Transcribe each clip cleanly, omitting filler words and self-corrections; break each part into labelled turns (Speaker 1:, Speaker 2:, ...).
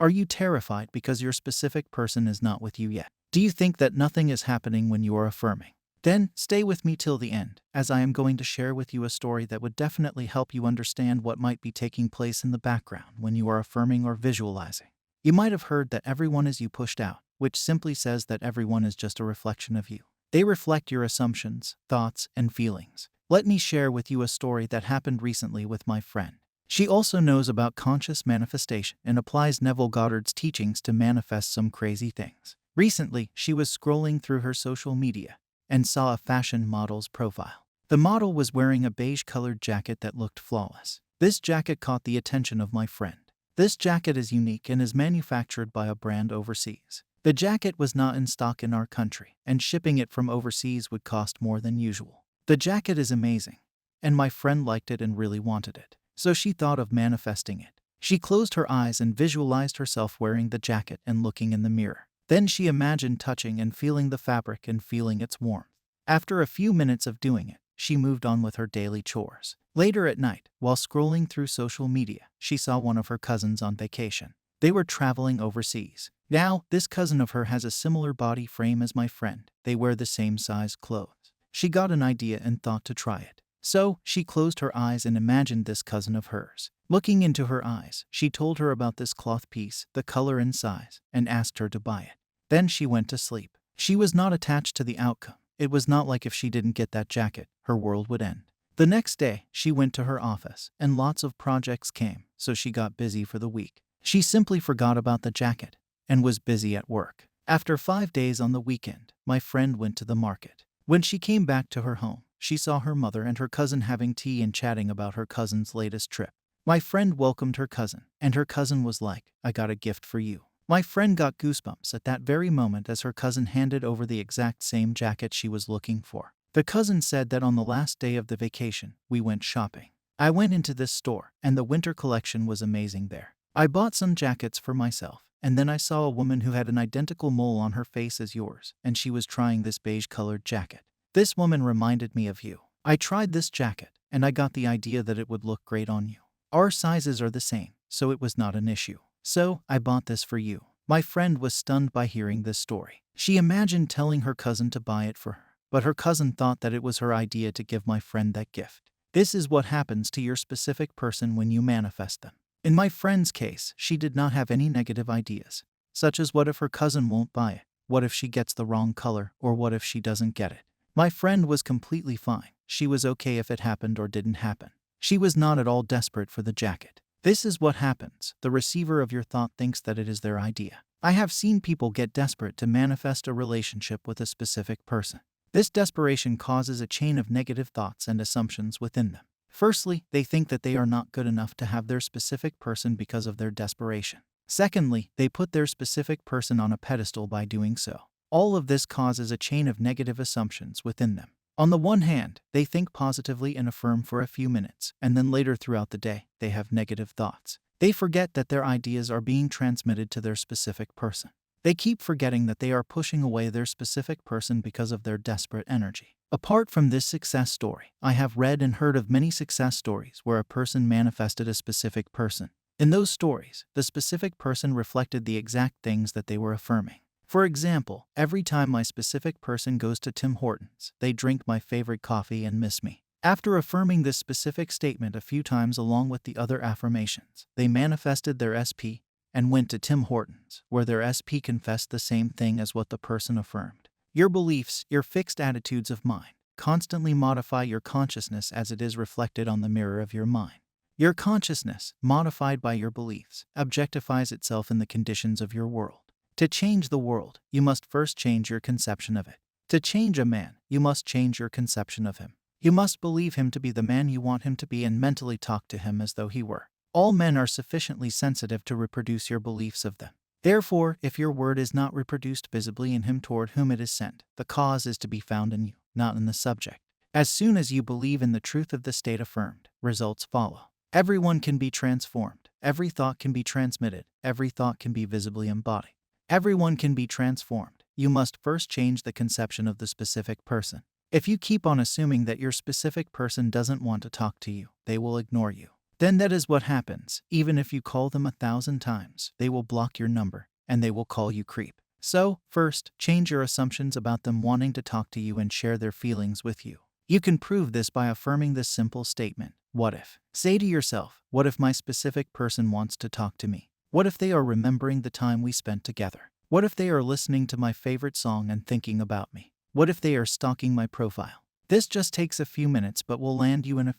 Speaker 1: Are you terrified because your specific person is not with you yet? Do you think that nothing is happening when you are affirming? Then, stay with me till the end, as I am going to share with you a story that would definitely help you understand what might be taking place in the background when you are affirming or visualizing. You might have heard that everyone is you pushed out, which simply says that everyone is just a reflection of you. They reflect your assumptions, thoughts, and feelings. Let me share with you a story that happened recently with my friend. She also knows about conscious manifestation and applies Neville Goddard's teachings to manifest some crazy things. Recently, she was scrolling through her social media and saw a fashion model's profile. The model was wearing a beige-colored jacket that looked flawless. This jacket caught the attention of my friend. This jacket is unique and is manufactured by a brand overseas. The jacket was not in stock in our country, and shipping it from overseas would cost more than usual. The jacket is amazing, and my friend liked it and really wanted it. So she thought of manifesting it. She closed her eyes and visualized herself wearing the jacket and looking in the mirror. Then she imagined touching and feeling the fabric and feeling its warmth. After a few minutes of doing it, she moved on with her daily chores. Later at night, while scrolling through social media, she saw one of her cousins on vacation. They were traveling overseas. Now, this cousin of her has a similar body frame as my friend. They wear the same size clothes. She got an idea and thought to try it. So, she closed her eyes and imagined this cousin of hers. Looking into her eyes, she told her about this cloth piece, the color and size, and asked her to buy it. Then she went to sleep. She was not attached to the outcome. It was not like if she didn't get that jacket, her world would end. The next day, she went to her office, and lots of projects came, so she got busy for the week. She simply forgot about the jacket and was busy at work. After 5 days on the weekend, my friend went to the market. When she came back to her home, she saw her mother and her cousin having tea and chatting about her cousin's latest trip. My friend welcomed her cousin, and her cousin was like, "I got a gift for you." My friend got goosebumps at that very moment as her cousin handed over the exact same jacket she was looking for. The cousin said that on the last day of the vacation, we went shopping. I went into this store, and the winter collection was amazing there. I bought some jackets for myself, and then I saw a woman who had an identical mole on her face as yours, and she was trying this beige-colored jacket. This woman reminded me of you. I tried this jacket, and I got the idea that it would look great on you. Our sizes are the same, so it was not an issue. So, I bought this for you. My friend was stunned by hearing this story. She imagined telling her cousin to buy it for her, but her cousin thought that it was her idea to give my friend that gift. This is what happens to your specific person when you manifest them. In my friend's case, she did not have any negative ideas, such as what if her cousin won't buy it, what if she gets the wrong color, or what if she doesn't get it. My friend was completely fine. She was okay if it happened or didn't happen. She was not at all desperate for the jacket. This is what happens. The receiver of your thought thinks that it is their idea. I have seen people get desperate to manifest a relationship with a specific person. This desperation causes a chain of negative thoughts and assumptions within them. Firstly, they think that they are not good enough to have their specific person because of their desperation. Secondly, they put their specific person on a pedestal by doing so. All of this causes a chain of negative assumptions within them. On the one hand, they think positively and affirm for a few minutes, and then later throughout the day, they have negative thoughts. They forget that their ideas are being transmitted to their specific person. They keep forgetting that they are pushing away their specific person because of their desperate energy. Apart from this success story, I have read and heard of many success stories where a person manifested a specific person. In those stories, the specific person reflected the exact things that they were affirming. For example, every time my specific person goes to Tim Hortons, they drink my favorite coffee and miss me. After affirming this specific statement a few times along with the other affirmations, they manifested their SP and went to Tim Hortons, where their SP confessed the same thing as what the person affirmed. Your beliefs, your fixed attitudes of mind, constantly modify your consciousness as it is reflected on the mirror of your mind. Your consciousness, modified by your beliefs, objectifies itself in the conditions of your world. To change the world, you must first change your conception of it. To change a man, you must change your conception of him. You must believe him to be the man you want him to be and mentally talk to him as though he were. All men are sufficiently sensitive to reproduce your beliefs of them. Therefore, if your word is not reproduced visibly in him toward whom it is sent, the cause is to be found in you, not in the subject. As soon as you believe in the truth of the state affirmed, results follow. Everyone can be transformed. Every thought can be transmitted. Every thought can be visibly embodied. Everyone can be transformed. You must first change the conception of the specific person. If you keep on assuming that your specific person doesn't want to talk to you, they will ignore you. then that is what happens. Even if you call them 1,000 times, they will block your number and they will call you creep. So, first, change your assumptions about them wanting to talk to you and share their feelings with you. You can prove this by affirming this simple statement: what if? Say to yourself, what if my specific person wants to talk to me? What if they are remembering the time we spent together? What if they are listening to my favorite song and thinking about me? What if they are stalking my profile? This just takes a few minutes but will land you in a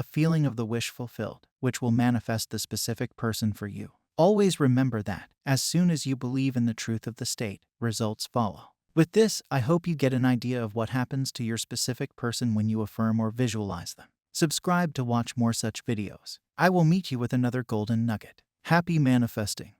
Speaker 1: feeling of the wish fulfilled, which will manifest the specific person for you. Always remember that, as soon as you believe in the truth of the state, results follow. With this, I hope you get an idea of what happens to your specific person when you affirm or visualize them. Subscribe to watch more such videos. I will meet you with another golden nugget. Happy manifesting.